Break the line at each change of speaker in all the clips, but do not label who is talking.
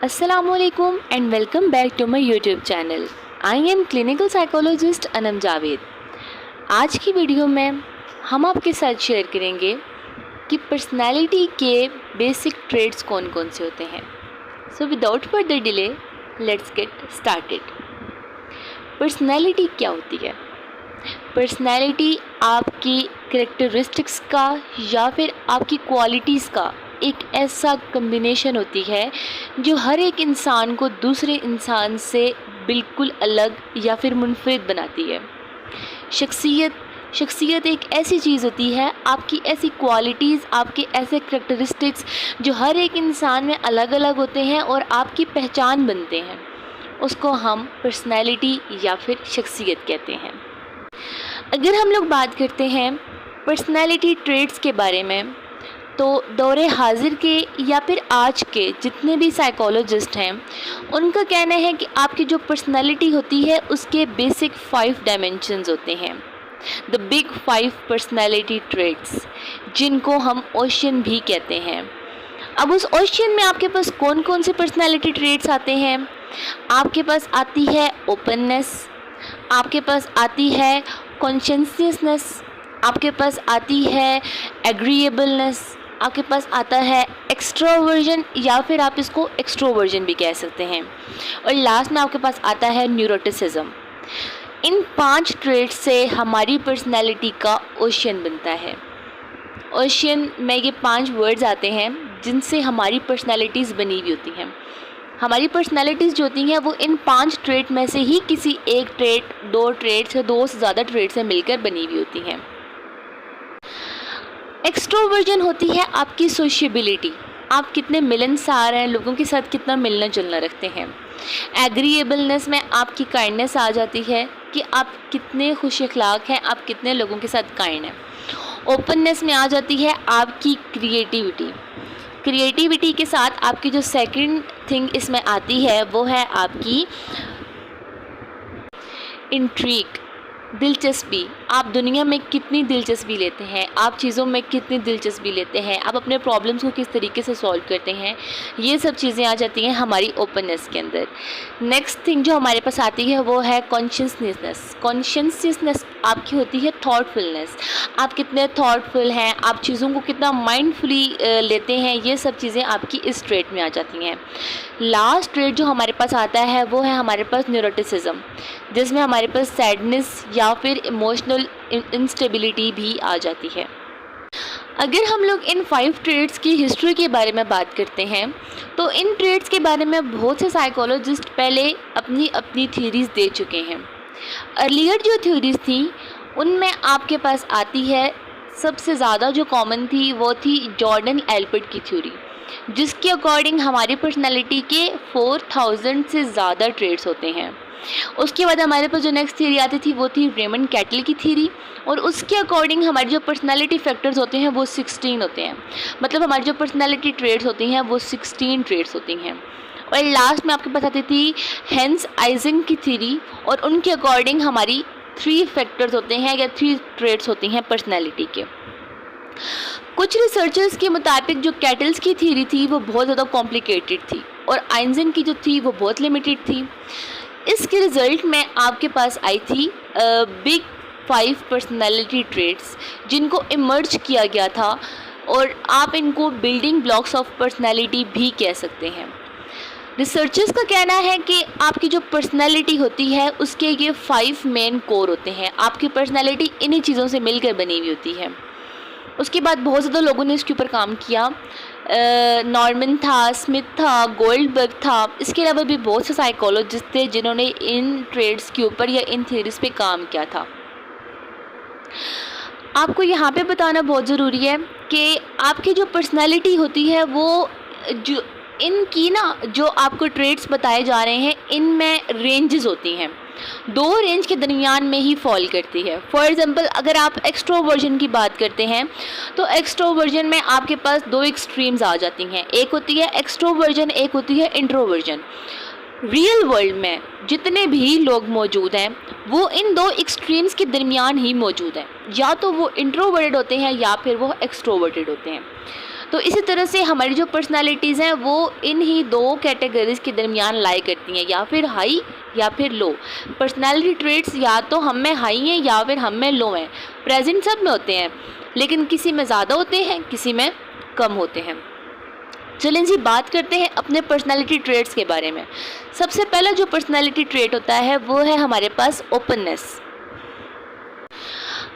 Assalamualaikum and welcome back to my YouTube channel. I am clinical psychologist Anam Javed. आज की video में हम आपके साथ शेयर करेंगे कि पर्सनैलिटी के बेसिक ट्रेड्स कौन कौन से होते हैं। So without further delay let's get started. Personality क्या होती है? पर्सनैलिटी आपकी कैरेक्टरिस्टिक्स का या फिर आपकी क्वालिटीज़ का एक ऐसा कम्बिनेशन होती है जो हर एक इंसान को दूसरे इंसान से बिल्कुल अलग या फिर मुनफरिद बनाती है। शख्सियत एक ऐसी चीज़ होती है, आपकी ऐसी क्वालिटीज़, आपके ऐसे करैक्टरिस्टिक्स जो हर एक इंसान में अलग अलग होते हैं और आपकी पहचान बनते हैं, उसको हम पर्सनैलिटी या फिर शख्सियत कहते हैं। अगर हम लोग बात करते हैं पर्सनैलिटी ट्रेड्स के बारे में, तो दौरे हाजिर के या फिर आज के जितने भी साइकोलॉजिस्ट हैं उनका कहना है कि आपकी जो पर्सनैलिटी होती है उसके बेसिक 5 डायमेंशंस होते हैं, द बिग 5 पर्सनैलिटी ट्रेड्स, जिनको हम ओशन भी कहते हैं। अब उस ओशन में आपके पास कौन कौन से पर्सनैलिटी ट्रेड्स आते हैं? आपके पास आती है ओपननेस, आपके पास आती है कॉन्शियसनेस, आपके पास आती है एग्रीएबलनेस, आपके पास आता है एक्सट्रोवर्जन या फिर आप इसको एक्सट्रोवर्जन भी कह सकते हैं, और लास्ट में आपके पास आता है न्यूरोटिसिज्म। इन 5 ट्रेड्स से हमारी पर्सनैलिटी का ओशन बनता है। ओशन में ये 5 वर्ड्स आते हैं जिनसे हमारी पर्सनैलिटीज़ बनी हुई होती हैं। हमारी पर्सनैलिटीज़ जो होती हैं वो इन 5 ट्रेड में से ही किसी एक ट्रेड, 2 ट्रेड से 2 से ज़्यादा ट्रेड से मिलकर बनी हुई होती हैं। एक्सट्रोवर्जन होती है आपकी सोशिएबिलिटी, आप कितने मिलनसार हैं, लोगों के साथ कितना मिलना जुलना रखते हैं। एग्रीएबलनेस में आपकी काइंडनेस आ जाती है कि आप कितने खुश अखलाक हैं, आप कितने लोगों के साथ काइंड हैं। ओपननेस में आ जाती है आपकी क्रिएटिविटी के साथ आपकी जो सेकंड थिंग इसमें आती है वो है आपकी इंट्रिग, दिलचस्पी। आप दुनिया में कितनी दिलचस्पी लेते हैं, आप चीज़ों में कितनी दिलचस्पी लेते हैं, आप अपने प्रॉब्लम्स को किस तरीके से सॉल्व करते हैं, ये सब चीज़ें आ जाती हैं हमारी ओपननेस के अंदर। नेक्स्ट थिंग जो हमारे पास आती है वो है कॉन्शियसनेस आपकी होती है थॉटफुलनेस, आप कितने थॉटफुल हैं, आप चीज़ों को कितना माइंडफुली लेते हैं, ये सब चीज़ें आपकी इस ट्रेट में आ जाती हैं। लास्ट ट्रेट जो हमारे पास आता है वो है हमारे पास न्यूरोटिसिज्म, जिसमें हमारे पास सैडनेस या फिर इमोशनल इंस्टेबिलिटी भी आ जाती है। अगर हम लोग इन 5 ट्रेड्स की हिस्ट्री के बारे में बात करते हैं तो इन ट्रेड्स के बारे में बहुत से साइकोलॉजिस्ट पहले अपनी अपनी थ्योरीज दे चुके हैं। अर्लियर जो थ्योरीज थी उनमें आपके पास आती है, सबसे ज़्यादा जो कॉमन थी वो थी जॉर्डन एल्पर्ट की थ्योरी, जिसके अकॉर्डिंग हमारी पर्सनैलिटी के 4000 से ज़्यादा ट्रेड्स होते हैं। उसके बाद हमारे पास जो नेक्स्ट थ्योरी आती थी वो थी रेमंड कैटल की थ्योरी, और उसके अकॉर्डिंग हमारी जो पर्सनैलिटी फैक्टर्स होते हैं वो 16 होते हैं, मतलब हमारी जो पर्सनैलिटी ट्रेड्स होती हैं वो 16 ट्रेड्स होती हैं। और लास्ट में आपके पास आती थी हेंस आइजन की थ्योरी, और उनके अकॉर्डिंग हमारी 3 फैक्टर्स होते हैं या 3 ट्रेड्स होती हैं पर्सनैलिटी के। कुछ रिसर्चर्स के मुताबिक जो कैटल्स की थ्योरी थी वो बहुत ज़्यादा कॉम्प्लिकेटेड थी और आइजन की जो थी वो बहुत लिमिटेड थी। इसके रिज़ल्ट में आपके पास आई थी बिग 5 पर्सनैलिटी ट्रेड्स, जिनको इमर्ज किया गया था, और आप इनको बिल्डिंग ब्लॉक्स ऑफ पर्सनैलिटी भी कह सकते हैं। रिसर्चर्स का कहना है कि आपकी जो पर्सनैलिटी होती है उसके ये 5 मेन कोर होते हैं, आपकी पर्सनैलिटी इन्हीं चीज़ों से मिलकर बनी हुई होती है। उसके बाद बहुत ज़्यादा लोगों ने इसके ऊपर काम किया, नॉर्मन था, स्मिथ था, गोल्डबर्ग था, इसके अलावा भी बहुत से साइकोलॉजिस्ट थे जिन्होंने इन ट्रेड्स के ऊपर या इन थ्योरीज पे काम किया था। आपको यहाँ पे बताना बहुत ज़रूरी है कि आपकी जो पर्सनैलिटी होती है वो जो इनकी ना जो आपको ट्रेड्स बताए जा रहे हैं इनमें रेंजेस होती हैं, 2 रेंज के दरमियान में ही फॉल करती है। फॉर एग्जांपल अगर आप एक्सट्रोवर्जन की बात करते हैं तो एक्सट्रोवर्जन में आपके पास 2 एक्सट्रीम्स आ जाती हैं, एक होती है एक्सट्रोवर्जन, एक होती है इंट्रोवर्जन। रियल वर्ल्ड में जितने भी लोग मौजूद हैं वो इन 2 एक्सट्रीम्स के दरमियान ही मौजूद हैं, या तो वो इंट्रोवर्टेड होते हैं या फिर वो एक्सट्रोवर्टेड होते हैं। तो इसी तरह से हमारी जो पर्सनालिटीज़ हैं वो इन ही दो कैटेगरीज के दरमियान लाई करती हैं, या फिर हाई या फिर लो। पर्सनालिटी ट्रेट्स या तो हम में हाई हैं या फिर हम में लो हैं। प्रेजेंट सब में होते हैं, लेकिन किसी में ज़्यादा होते हैं, किसी में कम होते हैं। चलें जी, बात करते हैं अपने पर्सनालिटी ट्रेट्स के बारे में। सबसे पहला जो पर्सनालिटी ट्रेट होता है वो है हमारे पास ओपननेस।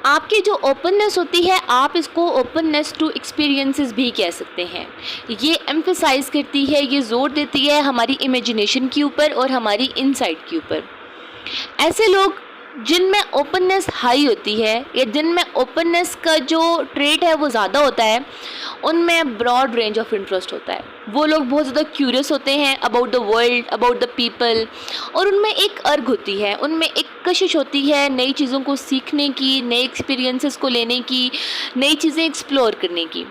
आपकी जो ओपननेस होती है, आप इसको ओपननेस टू एक्सपीरियंसेस भी कह सकते हैं। ये एम्फसाइज करती है, ये जोर देती है हमारी इमेजिनेशन के ऊपर और हमारी इनसाइट के ऊपर। ऐसे लोग जिनमें ओपननेस हाई होती है या जिनमें ओपननेस का जो ट्रेट है वो ज़्यादा होता है, उनमें ब्रॉड रेंज ऑफ इंटरेस्ट होता है। वो लोग बहुत ज़्यादा क्यूरियस होते हैं about the world, about the people, और उनमें एक अर्ग होती है, उनमें एक कशिश होती है नई चीज़ों को सीखने की, नए एक्सपीरियंसेस को लेने की, नई चीज़ें एक्सप्लोर करने की।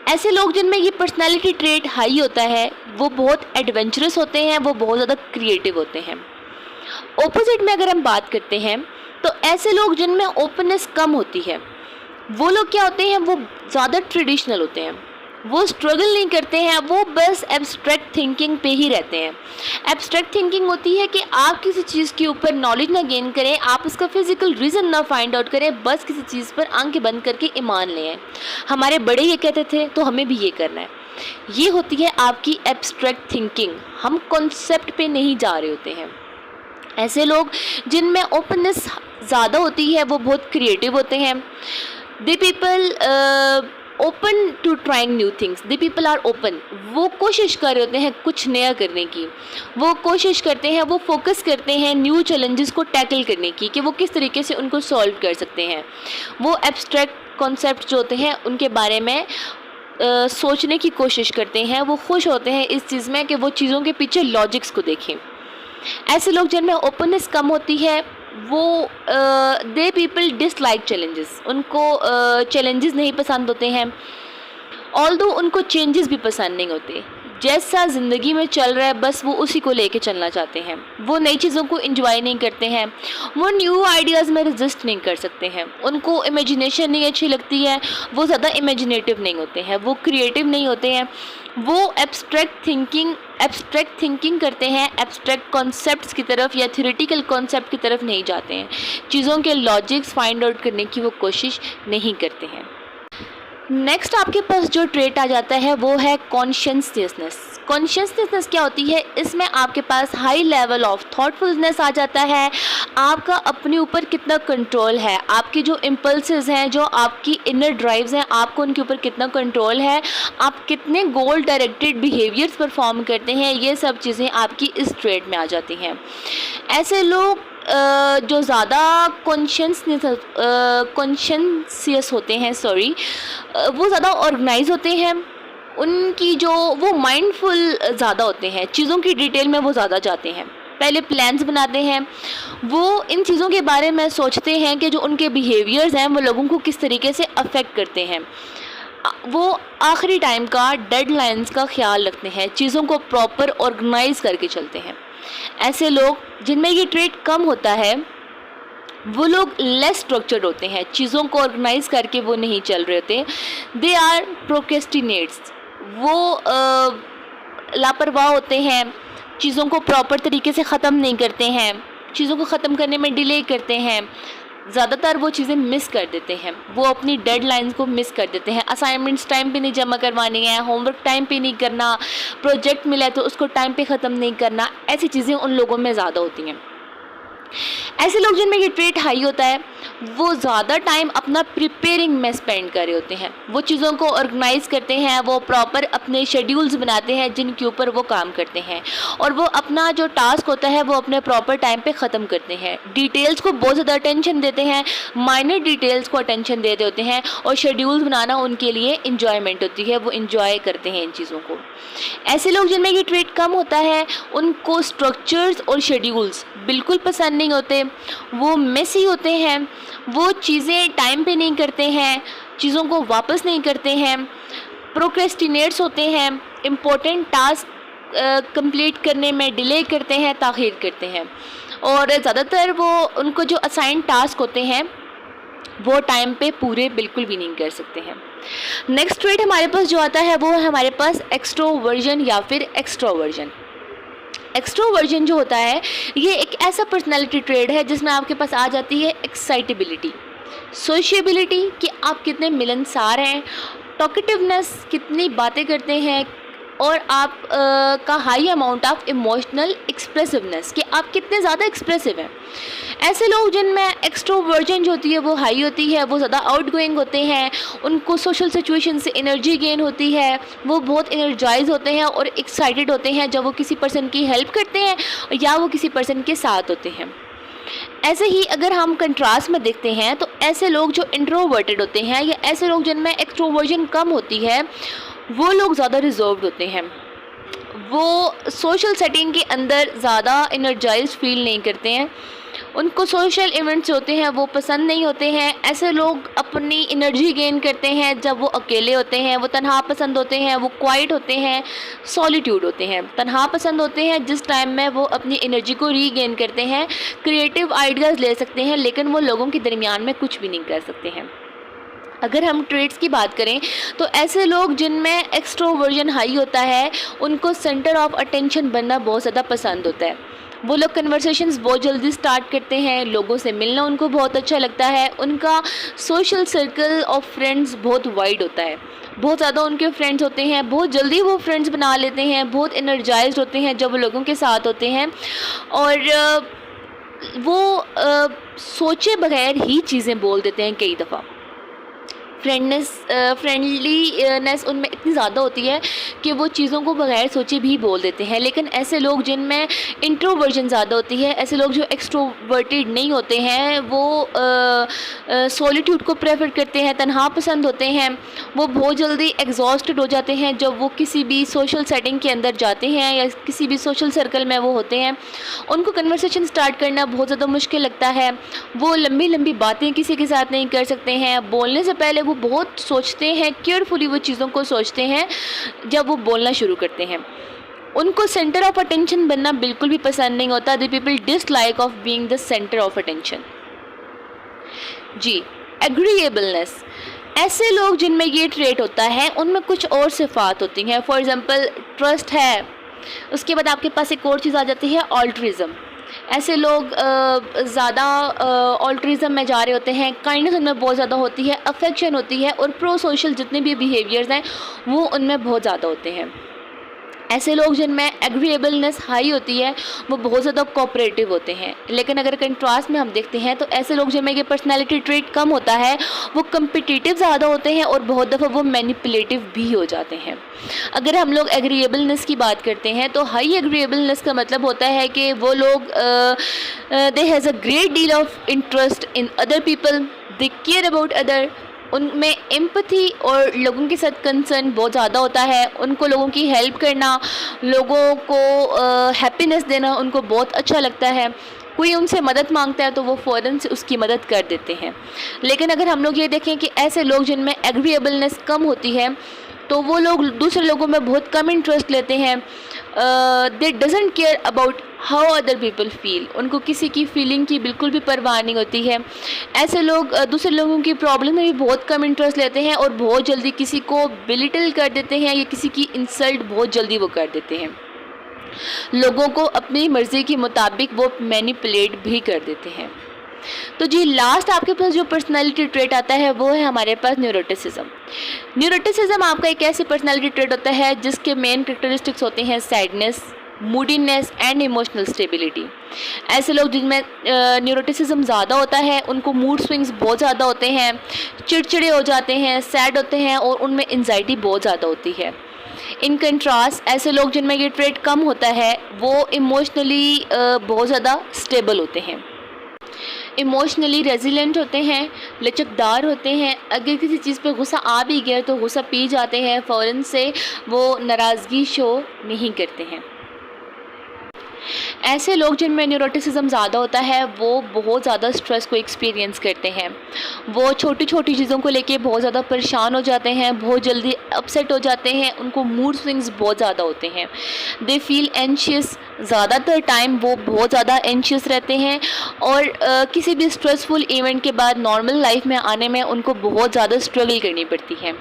ऐसे लोग जिनमें ये पर्सनालिटी ट्रेट हाई होता है वो बहुत एडवेंचरस होते हैं, वो बहुत ज़्यादा क्रिएटिव होते हैं। ऑपोजिट में अगर हम बात करते हैं तो ऐसे लोग जिनमें ओपननेस कम होती है, वो लोग क्या होते हैं, वो ज़्यादा ट्रेडिशनल होते हैं, वो स्ट्रगल नहीं करते हैं, वो बस एब्स्ट्रैक्ट थिंकिंग पे ही रहते हैं। एब्स्ट्रैक्ट थिंकिंग होती है कि आप किसी चीज़ के ऊपर नॉलेज ना गेन करें, आप उसका फिजिकल रीज़न ना फाइंड आउट करें, बस किसी चीज़ पर आंखें बंद करके ईमान ले आएं। हमारे बड़े ये कहते थे तो हमें भी ये करना है। ये होती है आपकी एब्स्ट्रैक्ट थिंकिंग। हम कॉन्सेप्ट पे नहीं जा रहे होते हैं। ऐसे लोग जिनमें ओपननेस ज़्यादा होती है वो बहुत क्रिएटिव होते हैं। They people open to trying new things, they people are open. वो कोशिश कर रहे होते हैं कुछ नया करने की, वो कोशिश करते हैं, वो फोकस करते हैं न्यू चैलेंजेस को टैकल करने की कि वो किस तरीके से उनको सॉल्व कर सकते हैं। वो एब्स्ट्रैक्ट कॉन्सेप्ट जो होते हैं उनके बारे में सोचने की कोशिश करते हैं। वो खुश होते हैं इस चीज़ में कि वो चीज़ों के पीछे लॉजिक्स को देखें। ऐसे लोग जिनमें ओपननेस कम होती है वो दे पीपल डिसलाइक चैलेंजेस, उनको चैलेंजेस नहीं पसंद होते हैं। ऑल्दो उनको चेंजेस भी पसंद नहीं होते, जैसा ज़िंदगी में चल रहा है बस वो उसी को लेके चलना चाहते हैं। वो नई चीज़ों को एंजॉय नहीं करते हैं, वो न्यू आइडियाज़ में रेजिस्ट नहीं कर सकते हैं, उनको इमेजिनेशन नहीं अच्छी लगती है, वो ज़्यादा इमेजिनेटिव नहीं होते हैं, वो क्रिएटिव नहीं होते हैं, वो एब्स्ट्रैक्ट थिंकिंग करते हैं, एब्स्ट्रैक्ट कॉन्सेप्ट्स की तरफ या थ्योरेटिकल कॉन्सेप्ट की तरफ नहीं जाते हैं। चीज़ों के लॉजिक्स फाइंड आउट करने की वो कोशिश नहीं करते हैं। नेक्स्ट आपके पास जो ट्रेट आ जाता है वो है कॉन्शियसनेस। कॉन्शियसनेस क्या होती है, इसमें आपके पास हाई लेवल ऑफ थॉटफुलनेस आ जाता है। आपका अपने ऊपर कितना कंट्रोल है, आपके जो इम्पल्सेस हैं, जो आपकी इनर ड्राइव्स हैं, आपको उनके ऊपर कितना कंट्रोल है, आप कितने गोल डायरेक्टेड बिहेवियर्स परफॉर्म करते हैं, ये सब चीज़ें आपकी इस ट्रेट में आ जाती हैं। ऐसे लोग जो ज़्यादा कॉन्शियस होते हैं, वो ज़्यादा ऑर्गेनाइज होते हैं, उनकी जो वो माइंडफुल ज़्यादा होते हैं, चीज़ों की डिटेल में वो ज़्यादा जाते हैं, पहले प्लान्स बनाते हैं, वो इन चीज़ों के बारे में सोचते हैं कि जो उनके बिहेवियर्स हैं वो लोगों को किस तरीके से अफेक्ट करते हैं। वो आखिरी टाइम का, डेडलाइंस का ख्याल रखते हैं, चीज़ों को प्रॉपर ऑर्गेनाइज करके चलते हैं। ऐसे लोग जिनमें ये ट्रेट कम होता है वो लोग लेस स्ट्रक्चर्ड होते हैं, चीज़ों को ऑर्गेनाइज करके वो नहीं चल रहे होते। दे आर प्रोक्रेस्टिनेट्स, वो लापरवाह होते हैं, चीज़ों को प्रॉपर तरीके से ख़त्म नहीं करते हैं, चीज़ों को ख़त्म करने में डिले करते हैं, ज़्यादातर वो चीज़ें मिस कर देते हैं, वो अपनी डेडलाइंस को मिस कर देते हैं। असाइनमेंट्स टाइम पे नहीं जमा करवानी है, होमवर्क टाइम पे नहीं करना, प्रोजेक्ट मिला है तो उसको टाइम पे ख़त्म नहीं करना, ऐसी चीज़ें उन लोगों में ज़्यादा होती हैं। ऐसे लोग जिनमें ये ट्रेट हाई होता है वो ज़्यादा टाइम अपना प्रिपेयरिंग में स्पेंड कर रहे होते हैं, वो चीज़ों को ऑर्गेनाइज करते हैं, वो प्रॉपर अपने शेड्यूल्स बनाते हैं जिनके ऊपर वो काम करते हैं, और वो अपना जो टास्क होता है वो अपने प्रॉपर टाइम पे ख़त्म करते हैं। डिटेल्स को बहुत ज़्यादा अटेंशन देते हैं, माइनर डिटेल्स को अटेंशन देते होते हैं, और शेड्यूल्स बनाना उनके लिए इंजॉयमेंट होती है, वो इंजॉय करते हैं इन चीज़ों को। ऐसे लोग जिनमें ये ट्रेट कम होता है उनको स्ट्रक्चर्स और शेड्यूल्स बिल्कुल पसंद नहीं होते, वो मेसी होते हैं, वो चीज़ें टाइम पे नहीं करते हैं, चीज़ों को वापस नहीं करते हैं, प्रोक्रेस्टिनेट्स होते हैं, इम्पोर्टेंट टास्क कंप्लीट करने में डिले करते हैं, ताख़ीर करते हैं, और ज़्यादातर वो उनको जो असाइन टास्क होते हैं वो टाइम पे पूरे बिल्कुल भी नहीं कर सकते हैं। नेक्स्ट ट्रेट हमारे पास जो आता है वो है हमारे पास एक्सट्रोवर्जन या फिर एक्सट्रोवर्जन। एक्सट्रोवर्जन जो होता है ये एक ऐसा पर्सनैलिटी ट्रेड है जिसमें आपके पास आ जाती है एक्साइटेबिलिटी, सोशिएबिलिटी कि आप कितने मिलनसार हैं, टॉकेटिवनेस कितनी बातें करते हैं, और आप का हाई अमाउंट ऑफ इमोशनल एक्सप्रेसिवनेस कि आप कितने ज़्यादा एक्सप्रेसिव हैं। ऐसे लोग जिनमें एक्सट्रोवर्जन जो होती है वो हाई होती है, वो ज़्यादा आउटगोइंग होते हैं, उनको सोशल सिचुएशन से एनर्जी गेन होती है, वो बहुत एनर्जाइज होते हैं और एक्साइटेड होते हैं जब वो किसी पर्सन की हेल्प करते हैं या वो किसी पर्सन के साथ होते हैं। ऐसे ही अगर हम कंट्रास्ट में देखते हैं तो ऐसे लोग जो इंट्रोवर्टेड होते हैं या ऐसे लोग जिनमें एक्सट्रोवर्जन कम होती है वो लोग ज़्यादा रिजर्व्ड होते हैं, वो सोशल सेटिंग के अंदर ज़्यादा एनर्जाइज फील नहीं करते हैं, उनको सोशल इवेंट्स होते हैं वो पसंद नहीं होते हैं। ऐसे लोग अपनी एनर्जी गेन करते हैं जब वो अकेले होते हैं, वो तन्हा पसंद होते हैं, वो क्वाइट होते हैं, सॉलिट्यूड होते हैं, तन्हा पसंद होते हैं जिस टाइम में वो अपनी एनर्जी को रीगेन करते हैं, क्रिएटिव आइडियाज़ ले सकते हैं लेकिन वो लोगों के दरमियान में कुछ भी नहीं कर सकते हैं। अगर हम ट्रेड्स की बात करें तो ऐसे लोग जिनमें एक्सट्रोवर्जन हाई होता है उनको सेंटर ऑफ अटेंशन बनना बहुत ज़्यादा पसंद होता है, वो लोग कन्वर्सेशंस बहुत जल्दी स्टार्ट करते हैं, लोगों से मिलना उनको बहुत अच्छा लगता है, उनका सोशल सर्कल ऑफ फ्रेंड्स बहुत वाइड होता है, बहुत ज़्यादा उनके फ्रेंड्स होते हैं, बहुत जल्दी वो फ्रेंड्स बना लेते हैं, बहुत एनर्जाइज्ड होते हैं जब वो लोगों के साथ होते हैं और वो सोचे बगैर ही चीज़ें बोल देते हैं। कई दफ़ा फ्रेंडलीनेस उनमें इतनी ज़्यादा होती है कि वो चीज़ों को बगैर सोचे भी बोल देते हैं। लेकिन ऐसे लोग जिनमें इंट्रोवर्जन ज़्यादा होती है, ऐसे लोग जो एक्सट्रोवर्टेड नहीं होते हैं, वो सॉलिट्यूड को प्रेफर करते हैं, तन्हा पसंद होते हैं, वो बहुत जल्दी एग्जॉस्टेड हो जाते हैं जब वो किसी भी सोशल सेटिंग के अंदर जाते हैं या किसी भी सोशल सर्कल में वो होते हैं। उनको कन्वर्सेशन स्टार्ट करना बहुत ज़्यादा मुश्किल लगता है, वो लंबी लंबी बातें किसी के साथ नहीं कर सकते हैं, बोलने से पहले वो बहुत सोचते हैं, केयरफुली वो चीज़ों को सोचते हैं जब वो बोलना शुरू करते हैं। उनको सेंटर ऑफ अटेंशन बनना बिल्कुल भी पसंद नहीं होता। The people dislike of being the centre of attention. जी, एग्रीएबलनेस, ऐसे लोग जिनमें ये ट्रेट होता है उनमें कुछ और सिफात होती हैं। फॉर एग्जांपल ट्रस्ट है, उसके बाद आपके पास एक और चीज़ आ जाती है ऑल्ट्रिज्म। ऐसे लोग ज़्यादा ऑल्ट्रिज्म में जा रहे होते हैं, काइंडनेस उनमें बहुत ज़्यादा होती है, अफेक्शन होती है और प्रो सोशल जितने भी बिहेवियर्स हैं वो उनमें बहुत ज़्यादा होते हैं। ऐसे लोग जिनमें एग्रीएबलनेस हाई होती है वो बहुत ज़्यादा कोऑपरेटिव होते हैं। लेकिन अगर कंट्रास्ट में हम देखते हैं तो ऐसे लोग जिनमें ये पर्सनैलिटी ट्रेट कम होता है वो कम्पिटिटिव ज़्यादा होते हैं और बहुत दफ़ा वो मैनिपुलेटिव भी हो जाते हैं। अगर हम लोग एग्रीएबलनेस की बात करते हैं तो हाई एग्रीएबलनेस का मतलब होता है कि वो लोग they has a great deal of interest in other people, they care about other, उनमें एम्पैथी और लोगों के साथ कंसर्न बहुत ज़्यादा होता है, उनको लोगों की हेल्प करना, लोगों को हैप्पीनेस देना उनको बहुत अच्छा लगता है। कोई उनसे मदद मांगता है तो वो फ़ौरन से उसकी मदद कर देते हैं। लेकिन अगर हम लोग ये देखें कि ऐसे लोग जिनमें एग्रीएबलनेस कम होती है तो वो लोग दूसरे लोगों में बहुत कम इंटरेस्ट लेते हैं, दे doesn't care about how other people feel, उनको किसी की फीलिंग की बिल्कुल भी परवाह नहीं होती है। ऐसे लोग दूसरे लोगों की प्रॉब्लम में भी बहुत कम इंटरेस्ट लेते हैं और बहुत जल्दी किसी को बिलिटल कर देते हैं या किसी की इंसल्ट बहुत जल्दी वो कर देते हैं, लोगों को अपनी मर्ज़ी के मुताबिक वो मैनिपुलेट भी कर देते हैं। तो जी लास्ट आपके पास जो पर्सनालिटी ट्रेट आता है वो है हमारे पास न्यूरोटिसिज्म। न्यूरोटिसिज्म आपका एक ऐसी पर्सनालिटी ट्रेट होता है जिसके मेन कैरेक्टरिस्टिक्स होते हैं सैडनेस, मूडीनेस एंड इमोशनल स्टेबिलिटी। ऐसे लोग जिनमें न्यूरोटिसिज्म ज़्यादा होता है उनको मूड स्विंग्स बहुत ज़्यादा होते हैं, चिड़चिड़े हो जाते हैं, सैड होते हैं और उनमें एंजाइटी बहुत ज़्यादा होती है। इन कंट्रास्ट ऐसे लोग जिनमें ये ट्रेट कम होता है वो इमोशनली बहुत ज़्यादा स्टेबल होते हैं, इमोशनली रेजिलेंट होते हैं, लचकदार होते हैं। अगर किसी चीज़ पे गुस्सा आ भी गया तो गुस्सा पी जाते हैं, फ़ौरन से वो नाराज़गी शो नहीं करते हैं। ऐसे लोग जिनमें न्यूरोटिसिज्म ज़्यादा होता है वो बहुत ज़्यादा स्ट्रेस को एक्सपीरियंस करते हैं, वो छोटी छोटी चीज़ों को लेके बहुत ज़्यादा परेशान हो जाते हैं, बहुत जल्दी अपसेट हो जाते हैं, उनको मूड स्विंग्स बहुत ज़्यादा होते हैं, दे फील एंशियस ज़्यादातर टाइम वो बहुत ज़्यादा एंशियस रहते हैं और किसी भी स्ट्रेसफुल इवेंट के बाद नॉर्मल लाइफ में आने में उनको बहुत ज़्यादा स्ट्रगल करनी पड़ती है।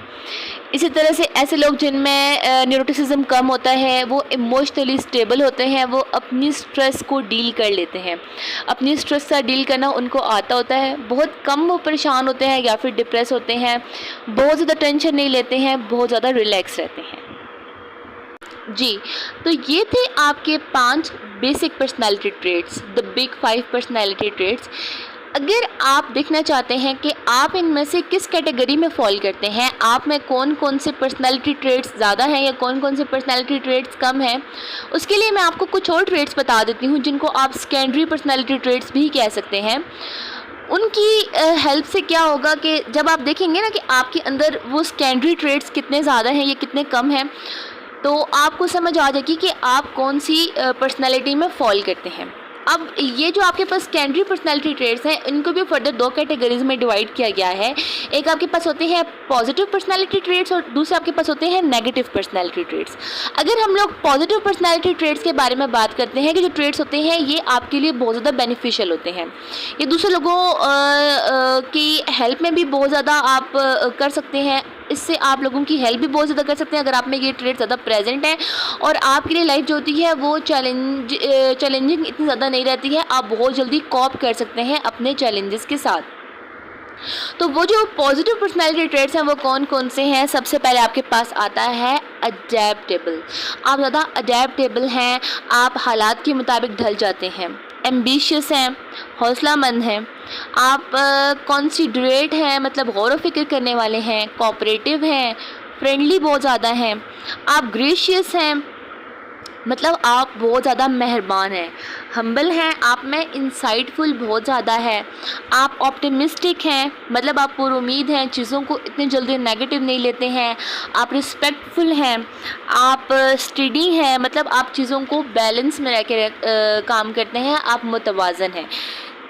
इसी तरह से ऐसे लोग जिनमें न्यूरोटिसिज्म कम होता है वो इमोशनली स्टेबल होते हैं, वो अपनी स्ट्रेस को डील कर लेते हैं, अपनी स्ट्रेस से डील करना उनको आता होता है। बहुत कम वो परेशान होते हैं या फिर डिप्रेस होते हैं, बहुत ज़्यादा टेंशन नहीं लेते हैं, बहुत ज़्यादा रिलैक्स रहते हैं। जी, तो ये थे आपके 5 basic personality traits, the big 5 personality traits. अगर आप देखना चाहते हैं कि आप इनमें से किस कैटेगरी में फॉल करते हैं, आप में कौन कौन से पर्सनालिटी ट्रेट्स ज़्यादा हैं या कौन कौन से पर्सनालिटी ट्रेट्स कम हैं, उसके लिए मैं आपको कुछ और ट्रेट्स बता देती हूँ जिनको आप सेकेंडरी पर्सनालिटी ट्रेट्स भी कह सकते हैं। उनकी हेल्प से क्या होगा कि जब आप देखेंगे ना कि आपके अंदर वो सेकेंडरी ट्रेट्स कितने ज़्यादा हैं या कितने कम हैं, तो आपको समझ आ जाएगी कि आप कौन सी पर्सनालिटी में फॉल करते हैं। अब ये जो आपके पास सेकेंडरी पर्सनालिटी ट्रेट्स हैं, इनको भी फर्दर 2 कैटेगरीज में डिवाइड किया गया है। एक आपके पास होते हैं पॉजिटिव पर्सनालिटी ट्रेट्स और दूसरे आपके पास होते हैं नेगेटिव पर्सनालिटी ट्रेट्स। अगर हम लोग पॉजिटिव पर्सनालिटी ट्रेट्स के बारे में बात करते हैं कि जो ट्रेट्स होते हैं ये आपके लिए बहुत ज़्यादा बेनिफिशियल होते हैं, ये दूसरे लोगों की हेल्प में भी बहुत ज़्यादा आप कर सकते हैं, इससे आप लोगों की हेल्प भी बहुत ज़्यादा कर सकते हैं अगर आप में ये ट्रेड ज़्यादा प्रेजेंट है, और आपके लिए लाइफ जो होती है वो चैलेंजिंग इतनी ज़्यादा नहीं रहती है, आप बहुत जल्दी कॉप कर सकते हैं अपने चैलेंजेस के साथ। तो वो जो पॉजिटिव पर्सनालिटी ट्रेड्स हैं वो कौन कौन से हैं? सबसे पहले आपके पास आता है अडेप्टेबल। आप ज़्यादा अडेप्टेबल हैं, आप हालात के मुताबिक ढल जाते हैं, एम्बिशियस हैं, हौसलामंद हैं, आप कॉन्सिडरेट हैं, मतलब गौर व फिक्र करने वाले हैं, कोऑपरेटिव हैं, फ्रेंडली बहुत ज़्यादा हैं, आप ग्रेशियस हैं, मतलब आप बहुत ज़्यादा मेहरबान हैं, हम्बल हैं, आप में इंसाइटफुल बहुत ज़्यादा है, आप ऑप्टिमिस्टिक हैं, मतलब आप पुरुमीद हैं, चीज़ों को इतनी जल्दी नेगेटिव नहीं लेते हैं, आप रिस्पेक्टफुल हैं, आप स्टडी हैं, मतलब आप चीज़ों को बैलेंस में रह के काम करते हैं, आप मुतवाज़न हैं।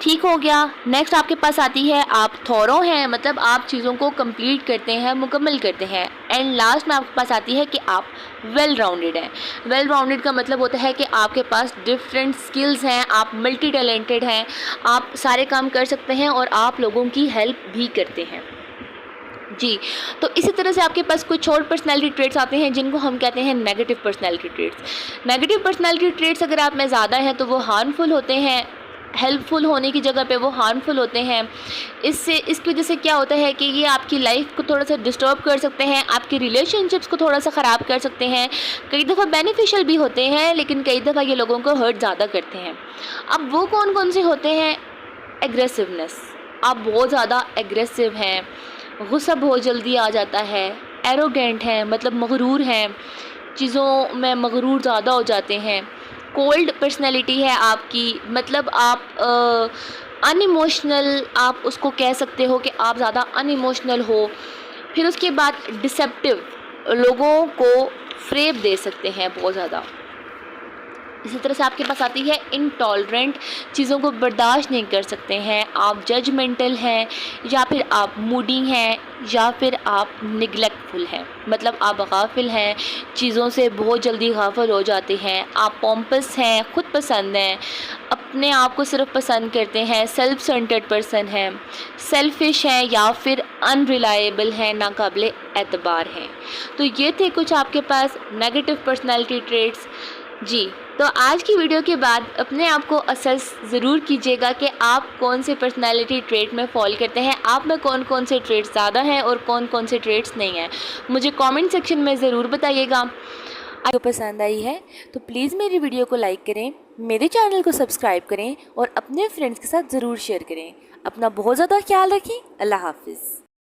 ठीक हो गया। नेक्स्ट आपके पास आती है आप थॉरो हैं, मतलब आप चीज़ों को कंप्लीट करते हैं, मुकम्मल करते हैं। एंड लास्ट में आपके पास आती है कि आप वेल राउंडेड हैं। वेल राउंडेड का मतलब होता है कि आपके पास डिफरेंट स्किल्स हैं, आप मल्टी टैलेंटेड हैं, आप सारे काम कर सकते हैं और आप लोगों की हेल्प भी करते हैं। जी, तो इसी तरह से आपके पास कुछ और पर्सनैलिटी ट्रेट्स आते हैं जिनको हम कहते हैं negative personality traits. Negative personality traits अगर आप में ज़्यादा हैं तो वो हार्मफुल होते हैं, हेल्पफुल होने की जगह पे वो हार्मफुल होते हैं। इसकी वजह से क्या होता है कि ये आपकी लाइफ को थोड़ा सा डिस्टर्ब कर सकते हैं, आपकी रिलेशनशिप्स को थोड़ा सा ख़राब कर सकते हैं। कई दफ़ा बेनिफिशियल भी होते हैं लेकिन कई दफ़ा ये लोगों को हर्ट ज़्यादा करते हैं। अब वो कौन कौन से होते हैं? एग्रेसिवनेस, आप बहुत ज़्यादा एग्रेसिव हैं, गुस्सा बहुत जल्दी आ जाता है, एरोगेंट हैं, मतलब मगरूर हैं, चीज़ों में मगरूर ज़्यादा हो जाते हैं। कोल्ड पर्सनैलिटी है आपकी, मतलब आप अनइमोशनल, आप उसको कह सकते हो कि आप ज़्यादा अनइमोशनल हो। फिर उसके बाद डिसेप्टिव, लोगों को फ्रेब दे सकते हैं बहुत ज़्यादा। इसी तरह से आपके पास आती है इंटॉलरेंट, चीज़ों को बर्दाश्त नहीं कर सकते हैं, आप जजमेंटल हैं, या फिर आप मूडी हैं, या फिर आप निगलेक्टफुल हैं, मतलब आप गाफिल हैं, चीज़ों से बहुत जल्दी गाफिल हो जाते हैं। आप पॉम्पस हैं, खुद पसंद हैं, अपने आप को सिर्फ पसंद करते हैं, सेल्फ सेंटर्ड पर्सन हैं, सेल्फिश हैं, या फिर अनरिलायबल हैं, नाकाबिल एतबार हैं। तो ये थे कुछ आपके पास नेगेटिव पर्सनैलिटी ट्रेट्स। जी, तो आज की वीडियो के बाद अपने आप को असेस ज़रूर कीजिएगा कि आप कौन से पर्सनैलिटी ट्रेट में फॉल करते हैं, आप में कौन कौन से ट्रेट्स ज़्यादा हैं और कौन कौन से ट्रेट्स नहीं हैं। मुझे कमेंट सेक्शन में ज़रूर बताइएगा। आपको पसंद आई है तो प्लीज़ मेरी वीडियो को लाइक करें, मेरे चैनल को सब्सक्राइब करें और अपने फ्रेंड्स के साथ ज़रूर शेयर करें। अपना बहुत ज़्यादा ख्याल रखें। अल्लाह हाफिज़।